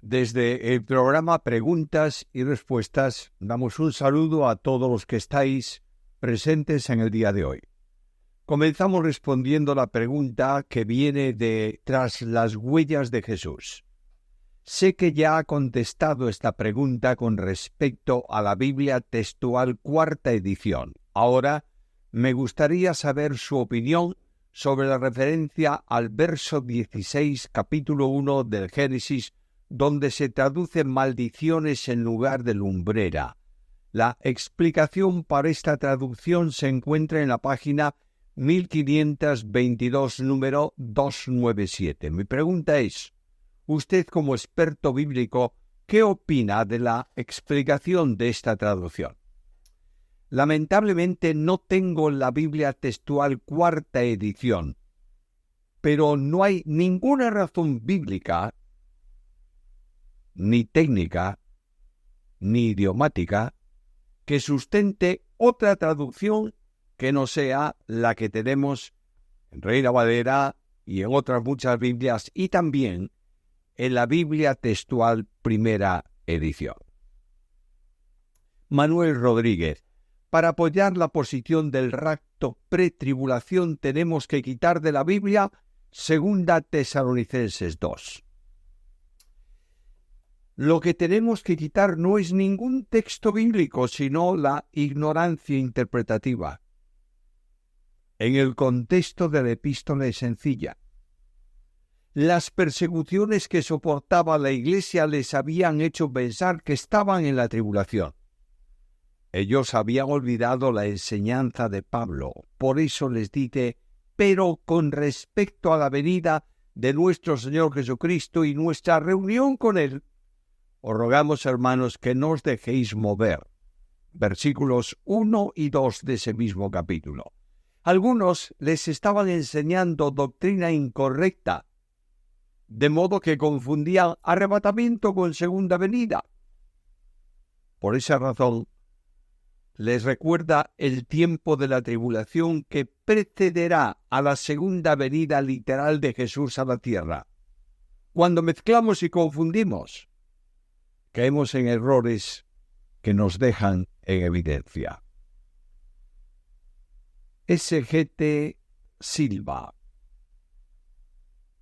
Desde el programa Preguntas y Respuestas damos un saludo a todos los que estáis presentes en el día de hoy. Comenzamos respondiendo la pregunta que viene de Tras las huellas de Jesús. Sé que ya ha contestado esta pregunta con respecto a la Biblia textual cuarta edición. Ahora me gustaría saber su opinión sobre la referencia al verso 16, capítulo 1 del Génesis, donde se traduce maldiciones en lugar de lumbrera. La explicación para esta traducción se encuentra en la página 1522, número 297. Mi pregunta es, usted como experto bíblico, ¿qué opina de la explicación de esta traducción? Lamentablemente no tengo la Biblia textual cuarta edición, pero no hay ninguna razón bíblica, ni técnica, ni idiomática, que sustente otra traducción que no sea la que tenemos en Reina Valera y en otras muchas Biblias, y también en la Biblia textual primera edición. Manuel Rodríguez. Para apoyar la posición del rapto pretribulación tenemos que quitar de la Biblia 2 Tesalonicenses 2. Lo que tenemos que quitar no es ningún texto bíblico, sino la ignorancia interpretativa. En el contexto de la epístola es sencilla. Las persecuciones que soportaba la Iglesia les habían hecho pensar que estaban en la tribulación. Ellos habían olvidado la enseñanza de Pablo. Por eso les dice, pero con respecto a la venida de nuestro Señor Jesucristo y nuestra reunión con Él, os rogamos, hermanos, que no os dejéis mover. Versículos 1 y 2 de ese mismo capítulo. Algunos les estaban enseñando doctrina incorrecta, de modo que confundían arrebatamiento con segunda venida. Por esa razón, les recuerda el tiempo de la tribulación que precederá a la segunda venida literal de Jesús a la tierra. Cuando mezclamos y confundimos, caemos en errores que nos dejan en evidencia. S.G.T. Silva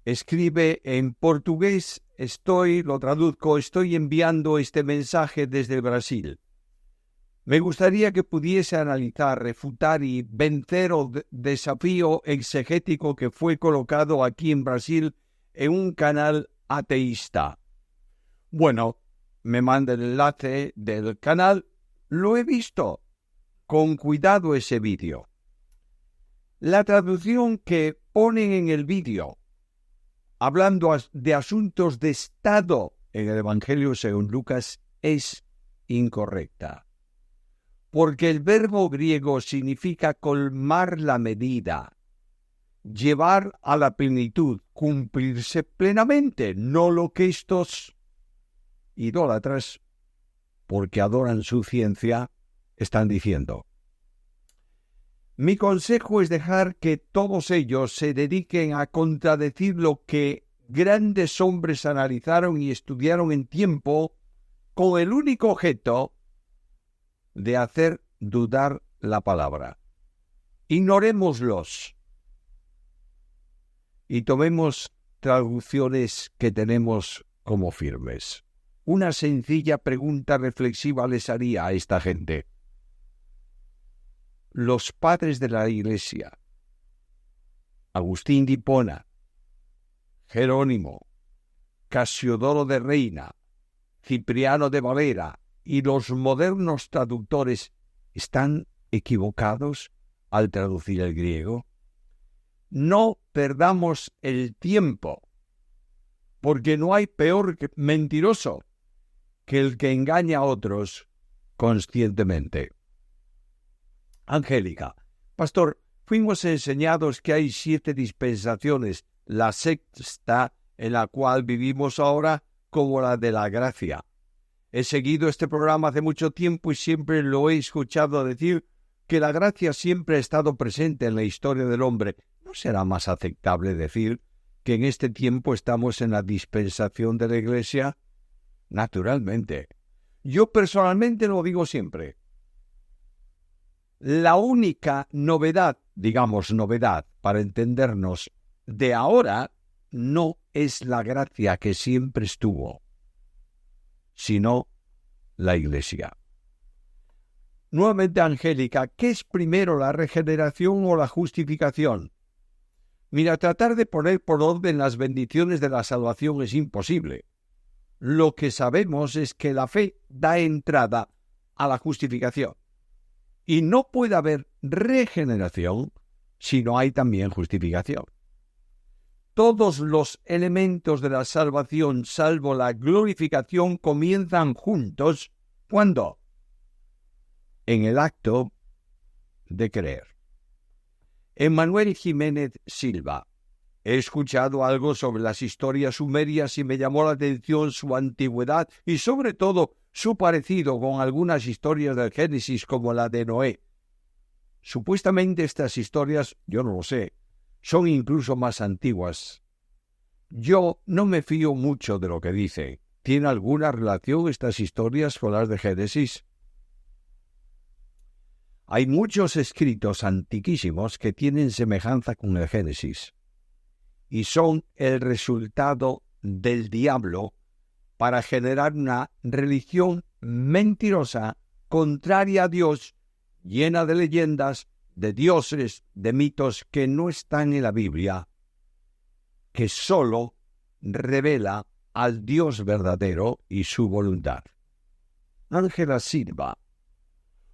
escribe en portugués, estoy enviando este mensaje desde Brasil. Me gustaría que pudiese analizar, refutar y vencer el desafío exegético que fue colocado aquí en Brasil en un canal ateísta. Bueno, me manda el enlace del canal, lo he visto. Con cuidado ese vídeo. La traducción que ponen en el vídeo, hablando de asuntos de Estado en el Evangelio según Lucas, es incorrecta. Porque el verbo griego significa colmar la medida, llevar a la plenitud, cumplirse plenamente, no lo que estos idólatras, porque adoran su ciencia, están diciendo. Mi consejo es dejar que todos ellos se dediquen a contradecir lo que grandes hombres analizaron y estudiaron en tiempo con el único objeto de hacer dudar la palabra. Ignorémoslos y tomemos traducciones que tenemos como firmes. Una sencilla pregunta reflexiva les haría a esta gente. Los padres de la Iglesia, Agustín de Hipona, Jerónimo, Casiodoro de Reina, Cipriano de Valera y los modernos traductores, ¿están equivocados al traducir el griego? No perdamos el tiempo, porque no hay peor mentiroso que el que engaña a otros conscientemente. Angélica, pastor, fuimos enseñados que hay 7 dispensaciones, la sexta en la cual vivimos ahora como la de la gracia. He seguido este programa hace mucho tiempo y siempre lo he escuchado decir que la gracia siempre ha estado presente en la historia del hombre. ¿No será más aceptable decir que en este tiempo estamos en la dispensación de la Iglesia? Naturalmente. Yo personalmente lo digo siempre. La única novedad, digamos novedad, para entendernos, de ahora no es la gracia que siempre estuvo, sino la Iglesia. Nuevamente, Angélica, ¿qué es primero, la regeneración o la justificación? Mira, tratar de poner por orden las bendiciones de la salvación es imposible. Lo que sabemos es que la fe da entrada a la justificación. Y no puede haber regeneración si no hay también justificación. Todos los elementos de la salvación, salvo la glorificación, comienzan juntos. ¿Cuándo? En el acto de creer. Emmanuel Jiménez Silva. He escuchado algo sobre las historias sumerias y me llamó la atención su antigüedad y sobre todo su parecido con algunas historias del Génesis como la de Noé. Supuestamente estas historias, yo no lo sé, son incluso más antiguas. Yo no me fío mucho de lo que dice. ¿Tiene alguna relación estas historias con las de Génesis? Hay muchos escritos antiquísimos que tienen semejanza con el Génesis y son el resultado del diablo para generar una religión mentirosa, contraria a Dios, llena de leyendas, de dioses, de mitos que no están en la Biblia, que sólo revela al Dios verdadero y su voluntad. Ángela Silva.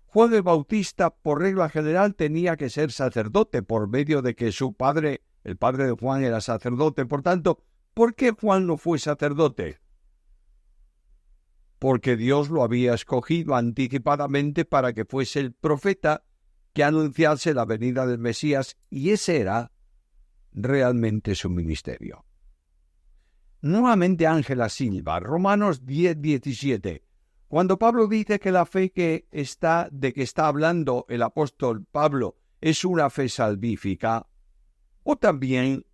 Juan el Bautista, por regla general, tenía que ser sacerdote por medio de que su padre, el padre de Juan, era sacerdote. Por tanto, ¿por qué Juan no fue sacerdote? Porque Dios lo había escogido anticipadamente para que fuese el profeta que anunciase la venida del Mesías, y ese era realmente su ministerio. Nuevamente Ángela Silva, Romanos 10:17. Cuando Pablo dice que la fe de que está hablando el apóstol Pablo es una fe salvífica, o también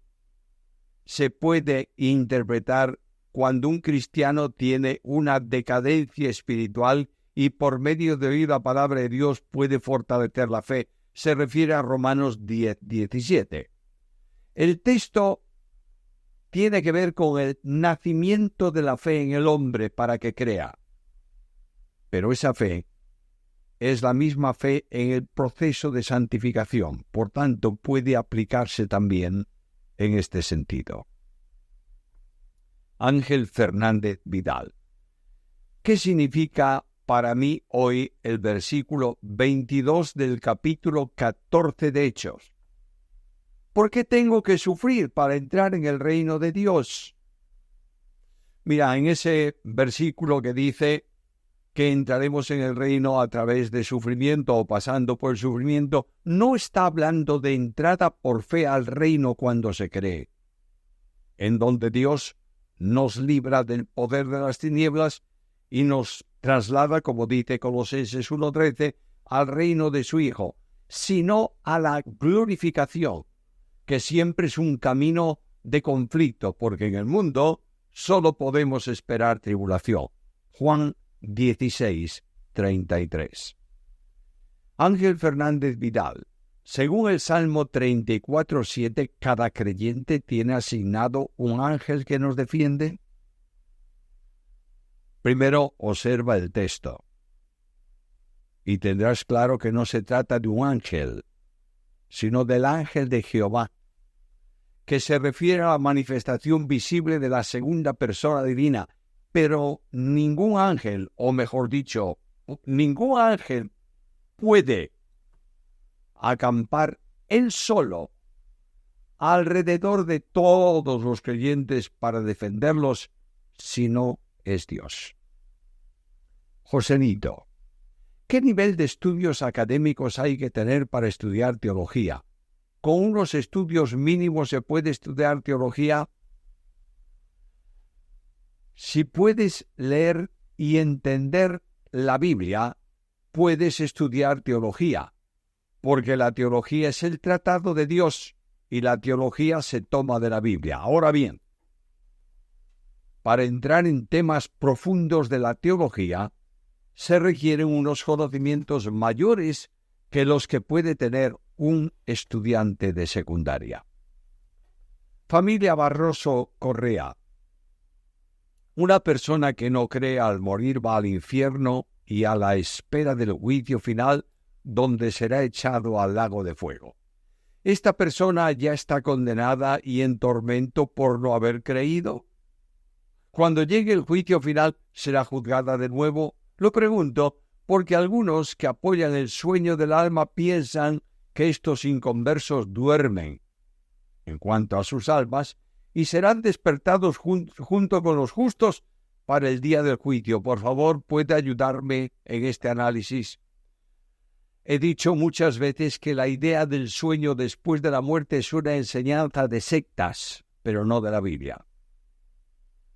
se puede interpretar cuando un cristiano tiene una decadencia espiritual y por medio de oír la palabra de Dios puede fortalecer la fe. Se refiere a Romanos 10:17. El texto tiene que ver con el nacimiento de la fe en el hombre para que crea. Pero esa fe es la misma fe en el proceso de santificación, por tanto puede aplicarse también en este sentido. Ángel Fernández Vidal. ¿Qué significa para mí hoy el versículo 22 del capítulo 14 de Hechos? ¿Por qué tengo que sufrir para entrar en el reino de Dios? Mira, en ese versículo que dice que entraremos en el reino a través de sufrimiento o pasando por el sufrimiento, no está hablando de entrada por fe al reino cuando se cree, en donde Dios nos libra del poder de las tinieblas y nos traslada, como dice Colosenses 1:13, al reino de su Hijo, sino a la glorificación, que siempre es un camino de conflicto, porque en el mundo solo podemos esperar tribulación. Juan 16:33. Ángel Fernández Vidal. Según el Salmo 34:7, cada creyente tiene asignado un ángel que nos defiende. Primero, observa el texto y tendrás claro que no se trata de un ángel, sino del ángel de Jehová, que se refiere a la manifestación visible de la segunda persona divina. Pero ningún ángel, o mejor dicho, ningún ángel puede acampar él solo alrededor de todos los creyentes para defenderlos, si no es Dios. Josenito, ¿qué nivel de estudios académicos hay que tener para estudiar teología? ¿Con unos estudios mínimos se puede estudiar teología? Si puedes leer y entender la Biblia, puedes estudiar teología, porque la teología es el tratado de Dios y la teología se toma de la Biblia. Ahora bien, para entrar en temas profundos de la teología, se requieren unos conocimientos mayores que los que puede tener un estudiante de secundaria. Familia Barroso Correa. Una persona que no cree al morir va al infierno y a la espera del juicio final, donde será echado al lago de fuego. ¿Esta persona ya está condenada y en tormento por no haber creído? Cuando llegue el juicio final, ¿será juzgada de nuevo? Lo pregunto porque algunos que apoyan el sueño del alma piensan que estos inconversos duermen en cuanto a sus almas y serán despertados junto con los justos para el día del juicio. Por favor, ¿puede ayudarme en este análisis? He dicho muchas veces que la idea del sueño después de la muerte es una enseñanza de sectas, pero no de la Biblia.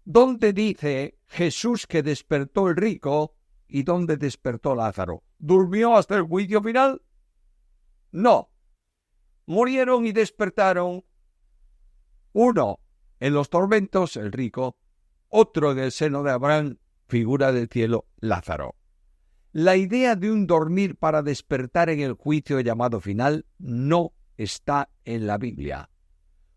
¿Dónde dice Jesús que despertó el rico y dónde despertó Lázaro? ¿Durmió hasta el juicio final? No. Murieron y despertaron. Uno en los tormentos, el rico, otro en el seno de Abraham, figura del cielo, Lázaro. La idea de un dormir para despertar en el juicio llamado final no está en la Biblia,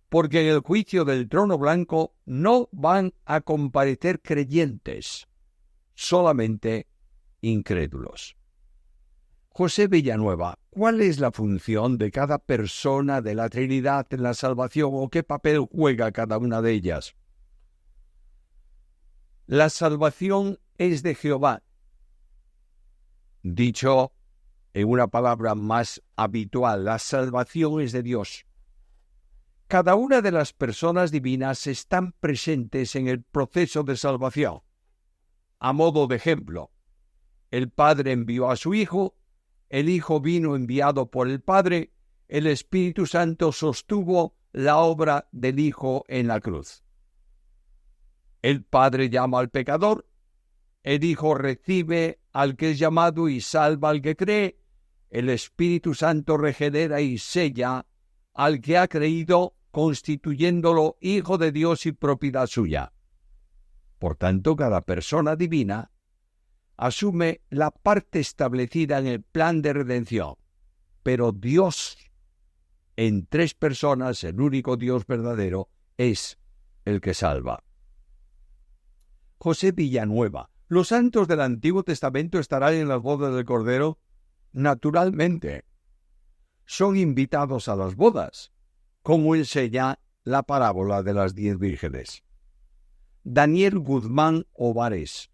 porque en el juicio del trono blanco no van a comparecer creyentes, solamente incrédulos. José Villanueva, ¿cuál es la función de cada persona de la Trinidad en la salvación o qué papel juega cada una de ellas? La salvación es de Jehová. Dicho en una palabra más habitual, la salvación es de Dios. Cada una de las personas divinas están presentes en el proceso de salvación. A modo de ejemplo, el Padre envió a su Hijo, el Hijo vino enviado por el Padre, el Espíritu Santo sostuvo la obra del Hijo en la cruz. El Padre llama al pecador, el Hijo recibe al que es llamado y salva al que cree, el Espíritu Santo regenera y sella al que ha creído, constituyéndolo Hijo de Dios y propiedad suya. Por tanto, cada persona divina asume la parte establecida en el plan de redención, pero Dios, en tres personas, el único Dios verdadero, es el que salva. José Villanueva, ¿los santos del Antiguo Testamento estarán en las bodas del Cordero? Naturalmente. Son invitados a las bodas, como enseña la parábola de las 10 vírgenes. Daniel Guzmán Ovares.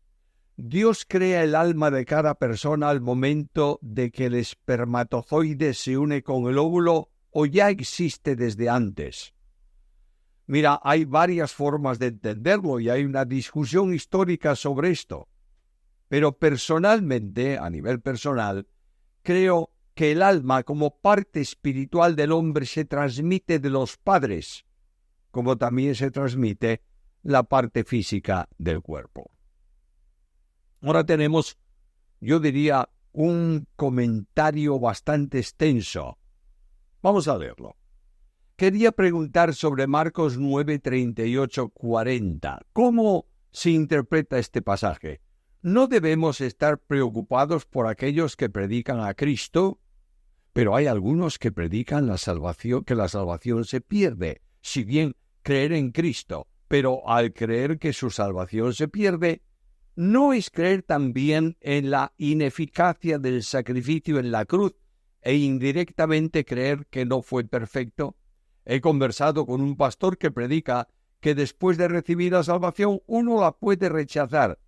Dios crea el alma de cada persona al momento de que el espermatozoide se une con el óvulo o ya existe desde antes. Mira, hay varias formas de entenderlo y hay una discusión histórica sobre esto. Pero personalmente, a nivel personal, creo que el alma como parte espiritual del hombre se transmite de los padres, como también se transmite la parte física del cuerpo. Ahora tenemos, yo diría, un comentario bastante extenso. Vamos a leerlo. Quería preguntar sobre Marcos 9, 38, 40. ¿Cómo se interpreta este pasaje? ¿No debemos estar preocupados por aquellos que predican a Cristo? Pero hay algunos que predican que la salvación se pierde, si bien creer en Cristo, pero al creer que su salvación se pierde, ¿no es creer también en la ineficacia del sacrificio en la cruz e indirectamente creer que no fue perfecto? He conversado con un pastor que predica que después de recibir la salvación uno la puede rechazar,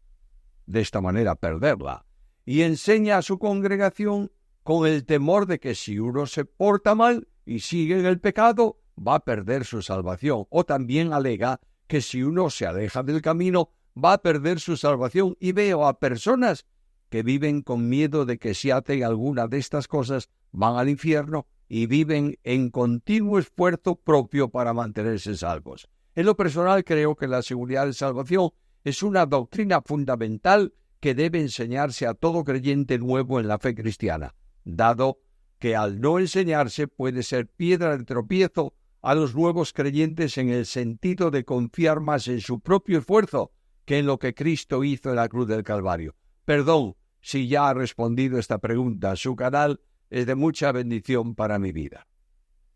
de esta manera perderla, y enseña a su congregación con el temor de que si uno se porta mal y sigue en el pecado, va a perder su salvación, o también alega que si uno se aleja del camino, va a perder su salvación, y veo a personas que viven con miedo de que si hacen alguna de estas cosas van al infierno y viven en continuo esfuerzo propio para mantenerse salvos. En lo personal creo que la seguridad de salvación es una doctrina fundamental que debe enseñarse a todo creyente nuevo en la fe cristiana, dado que al no enseñarse puede ser piedra de tropiezo a los nuevos creyentes en el sentido de confiar más en su propio esfuerzo que en lo que Cristo hizo en la cruz del Calvario. Perdón si ya ha respondido esta pregunta. Su canal es de mucha bendición para mi vida.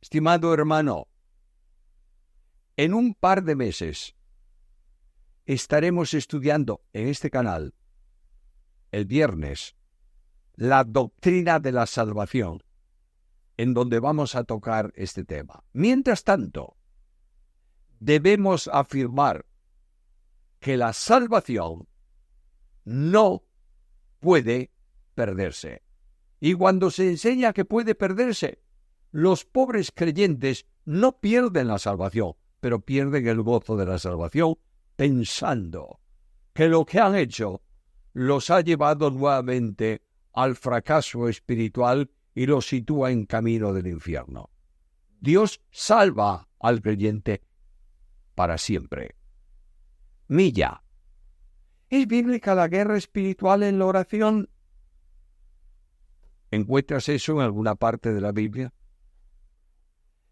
Estimado hermano, en un par de meses estaremos estudiando en este canal, el viernes, la doctrina de la salvación, en donde vamos a tocar este tema. Mientras tanto, debemos afirmar que la salvación no puede perderse. Y cuando se enseña que puede perderse, los pobres creyentes no pierden la salvación, pero pierden el gozo de la salvación pensando que lo que han hecho los ha llevado nuevamente al fracaso espiritual y los sitúa en camino del infierno. Dios salva al creyente para siempre. Milla. ¿Es bíblica la guerra espiritual en la oración? ¿Encuentras eso en alguna parte de la Biblia?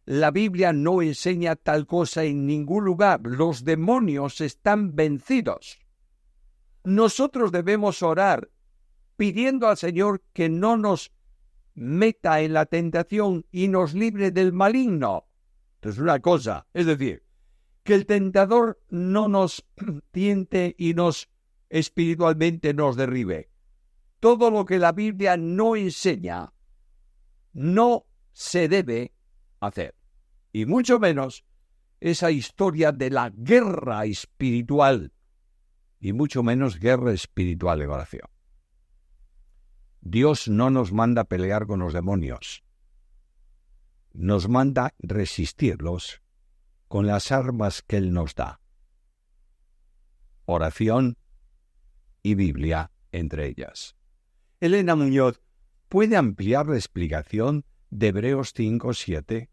La Biblia no enseña tal cosa en ningún lugar. Los demonios están vencidos. Nosotros debemos orar pidiendo al Señor que no nos meta en la tentación y nos libre del maligno. Es una cosa, es decir, que el tentador no nos tiente y espiritualmente nos derribe. Todo lo que la Biblia no enseña no se debe hacer. Y mucho menos esa historia de la guerra espiritual. Y mucho menos guerra espiritual en oración. Dios no nos manda pelear con los demonios. Nos manda resistirlos con las armas que Él nos da. Oración y Biblia entre ellas. Elena Muñoz, ¿puede ampliar la explicación de Hebreos 5:7?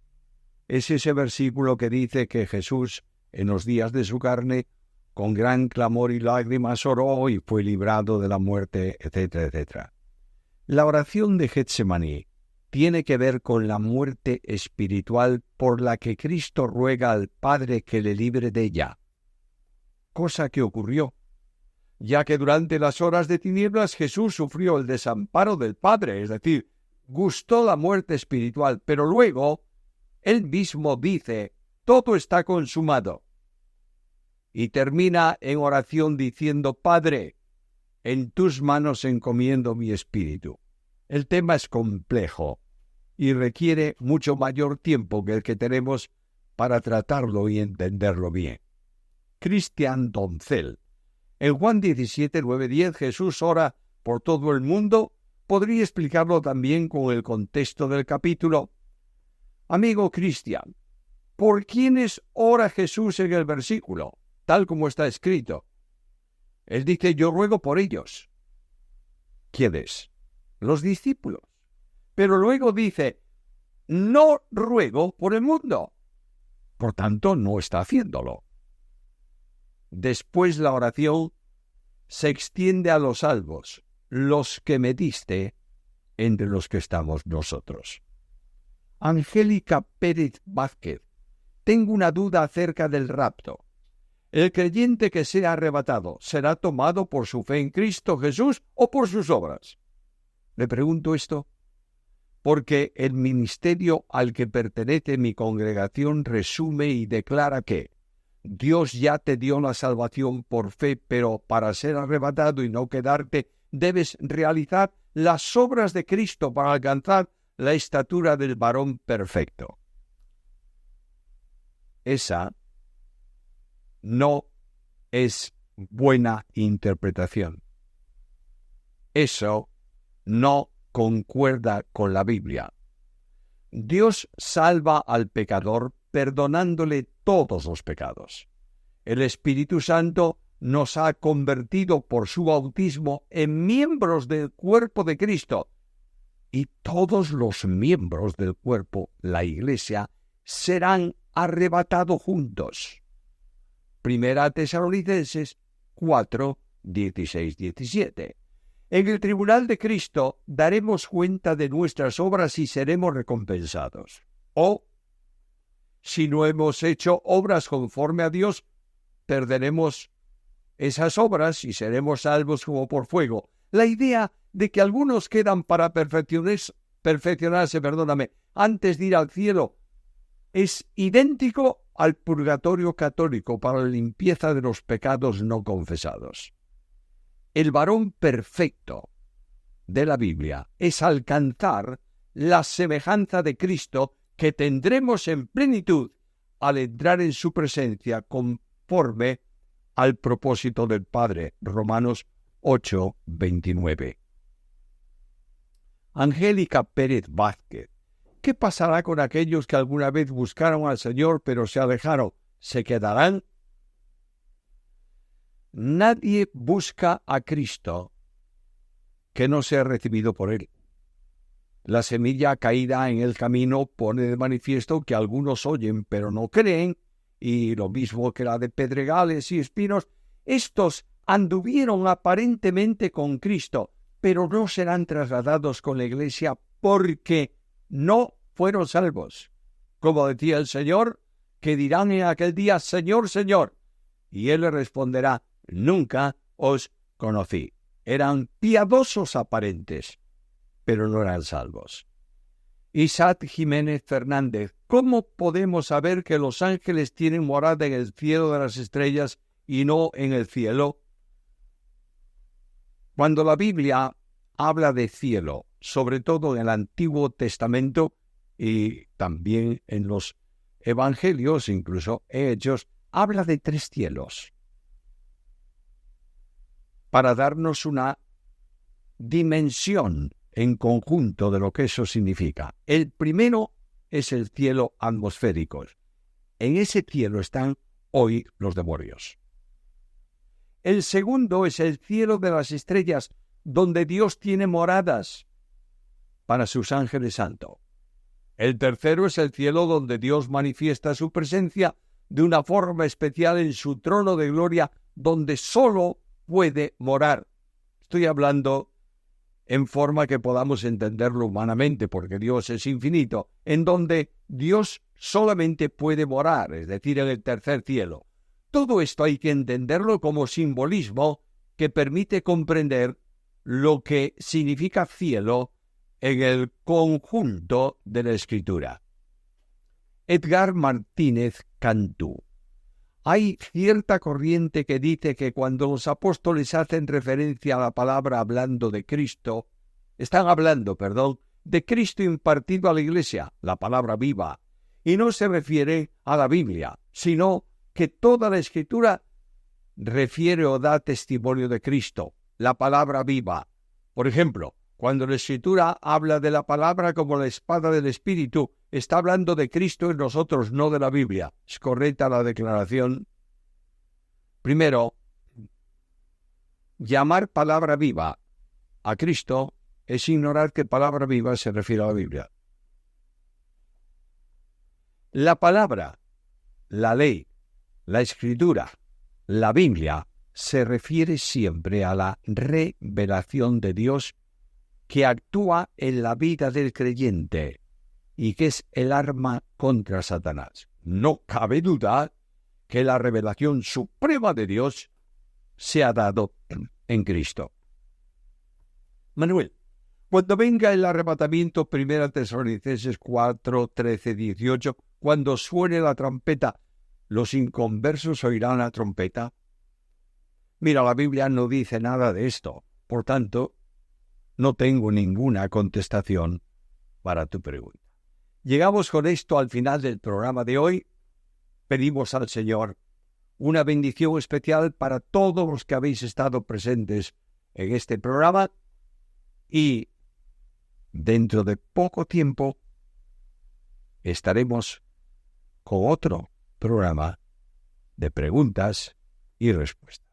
Es ese versículo que dice que Jesús, en los días de su carne, con gran clamor y lágrimas oró y fue librado de la muerte, etcétera, etcétera. La oración de Getsemaní tiene que ver con la muerte espiritual por la que Cristo ruega al Padre que le libre de ella. Cosa que ocurrió, ya que durante las horas de tinieblas Jesús sufrió el desamparo del Padre, es decir, gustó la muerte espiritual, pero luego Él mismo dice, todo está consumado. Y termina en oración diciendo, Padre, en tus manos encomiendo mi espíritu. El tema es complejo y requiere mucho mayor tiempo que el que tenemos para tratarlo y entenderlo bien. Cristian Doncel. En Juan 17, 9, 10, Jesús ora por todo el mundo. Podría explicarlo también con el contexto del capítulo. Amigo Cristian, ¿por quiénes ora Jesús en el versículo? Tal como está escrito. Él dice, yo ruego por ellos. ¿Quiénes? Los discípulos. Pero luego dice, no ruego por el mundo. Por tanto, no está haciéndolo. Después la oración se extiende a los salvos, los que me diste, entre los que estamos nosotros. Angélica Pérez Vázquez, tengo una duda acerca del rapto. ¿El creyente que sea arrebatado será tomado por su fe en Cristo Jesús o por sus obras? Le pregunto esto porque el ministerio al que pertenece mi congregación resume y declara que Dios ya te dio la salvación por fe, pero para ser arrebatado y no quedarte, debes realizar las obras de Cristo para alcanzar la estatura del varón perfecto. Esa no es buena interpretación. Eso no concuerda con la Biblia. Dios salva al pecador perdonándole todos los pecados. El Espíritu Santo nos ha convertido por su bautismo en miembros del cuerpo de Cristo. Y todos los miembros del cuerpo, la Iglesia, serán arrebatados juntos. Primera Tesalonicenses 4, 16, 17. En el tribunal de Cristo daremos cuenta de nuestras obras y seremos recompensados. O, si no hemos hecho obras conforme a Dios, perderemos esas obras y seremos salvos como por fuego. La idea de que algunos quedan para perfeccionarse, antes de ir al cielo, es idéntico al purgatorio católico para la limpieza de los pecados no confesados. El varón perfecto de la Biblia es alcanzar la semejanza de Cristo que tendremos en plenitud al entrar en su presencia conforme al propósito del Padre. Romanos 8:29. Angélica Pérez Vázquez. ¿Qué pasará con aquellos que alguna vez buscaron al Señor pero se alejaron? ¿Se quedarán? Nadie busca a Cristo que no sea recibido por Él. La semilla caída en el camino pone de manifiesto que algunos oyen pero no creen, y lo mismo que la de pedregales y espinos. Estos anduvieron aparentemente con Cristo, pero no serán trasladados con la Iglesia porque no fueron salvos. Como decía el Señor, que dirán en aquel día: Señor, Señor. Y Él le responderá: nunca os conocí. Eran piadosos aparentes, pero no eran salvos. Isaac Jiménez Fernández. ¿Cómo podemos saber que los ángeles tienen morada en el cielo de las estrellas y no en el cielo? Cuando la Biblia habla de cielo, sobre todo en el Antiguo Testamento y también en los Evangelios, incluso en Hechos, habla de 3 cielos, para darnos una dimensión en conjunto de lo que eso significa. El primero es el cielo atmosférico. En ese cielo están hoy los demonios. El segundo es el cielo de las estrellas, donde Dios tiene moradas para sus ángeles santos. El tercero es el cielo donde Dios manifiesta su presencia de una forma especial en su trono de gloria, donde solo puede morar. Estoy hablando en forma que podamos entenderlo humanamente, porque Dios es infinito, en donde Dios solamente puede morar, es decir, en el tercer cielo. Todo esto hay que entenderlo como simbolismo que permite comprender lo que significa cielo en el conjunto de la Escritura. Edgar Martínez Cantú. Hay cierta corriente que dice que cuando los apóstoles hacen referencia a la palabra están hablando de Cristo impartido a la Iglesia, la palabra viva, y no se refiere a la Biblia, sino que toda la Escritura refiere o da testimonio de Cristo, la palabra viva. Por ejemplo, cuando la Escritura habla de la palabra como la espada del Espíritu, está hablando de Cristo en nosotros, no de la Biblia. ¿Es correcta la declaración? Primero, llamar palabra viva a Cristo es ignorar que palabra viva se refiere a la Biblia. La palabra, la ley, la Escritura, la Biblia, se refiere siempre a la revelación de Dios que actúa en la vida del creyente y que es el arma contra Satanás. No cabe duda que la revelación suprema de Dios se ha dado en Cristo. Manuel, cuando venga el arrebatamiento, 1 Tesalonicenses 4, 13, 18, cuando suene la trompeta, ¿los inconversos oirán la trompeta? Mira, la Biblia no dice nada de esto. Por tanto, no tengo ninguna contestación para tu pregunta. Llegamos con esto al final del programa de hoy. Pedimos al Señor una bendición especial para todos los que habéis estado presentes en este programa y dentro de poco tiempo estaremos con otro programa de preguntas y respuestas.